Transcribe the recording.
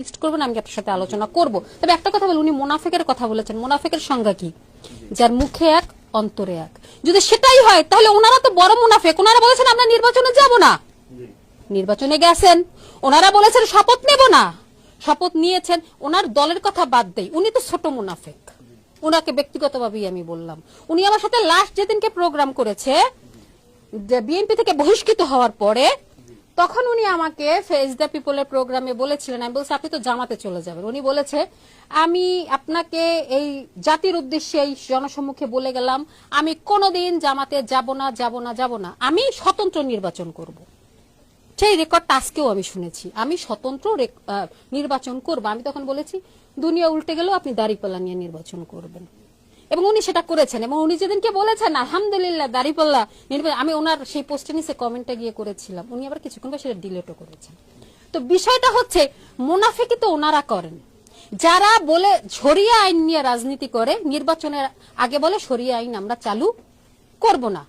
List করবেন, আমি আপনার সাথে আলোচনা করব। তবে একটা কথা বলি, উনি মুনাফিকের কথা বলেছেন। মুনাফিকের সংজ্ঞা কি? যার মুখে এক অন্তরে এক। যদি সেটাই হয় তাহলে ওনারা তো বড় মুনাফিক। ওনারা বলেছেন আমরা নির্বাচনে যাব না, নির্বাচনে গেছেন। ওনারা বলেছেন শপথ নেব না, শপথ নিয়েছেন। ওনার দলের কথা বাদ দেই, উনি তো ছোট মুনাফিক। ওনাকে ব্যক্তিগতভাবেই আমি বললাম। উনি আমার সাথে লাস্ট যেদিনকে প্রোগ্রাম করেছে বিএনপি থেকে বহিষ্কৃত হওয়ার পরে, তখন উনি আমাকে ফেস দ্য পিপলের প্রোগ্রামে বলেছিলেন, আমি বলছি আপনি তো জামাতে চলে যাবেন। উনি বলেছে আমি আপনাকে এই জাতির উদ্দেশ্যে এই জনসম্মুখে বলে গেলাম আমি কোনোদিন জামাতে যাব না, যাব না, যাব না, আমি স্বতন্ত্র নির্বাচন করব। সেই রেকর্ডটা আজকেও আমি শুনেছি, আমি স্বতন্ত্র নির্বাচন করব। আমি তখন বলেছি দুনিয়া উল্টে গেলেও আপনি দাঁড়িপাল্লা নিয়ে নির্বাচন করবেন। এবং উনি সেটা করেছেন। এবং উনি যেদিনকে বলেছেন আলহামদুলিল্লাহ দাঁড়িপাল্লা নির্বাচন, আমি ওনার সেই পোস্টে নিচে কমেন্টে গিয়ে করেছিলাম। উনি আবার কিছুক্ষণ পর সেটা ডিলিটও করেছেন। তো বিষয়টা হচ্ছে মুনাফিকি তো ওনারা করেন, যারা বলে শরিয়া আইন নিয়ে রাজনীতি করে, নির্বাচনের আগে বলে শরিয়া আইন আমরা চালু করব না।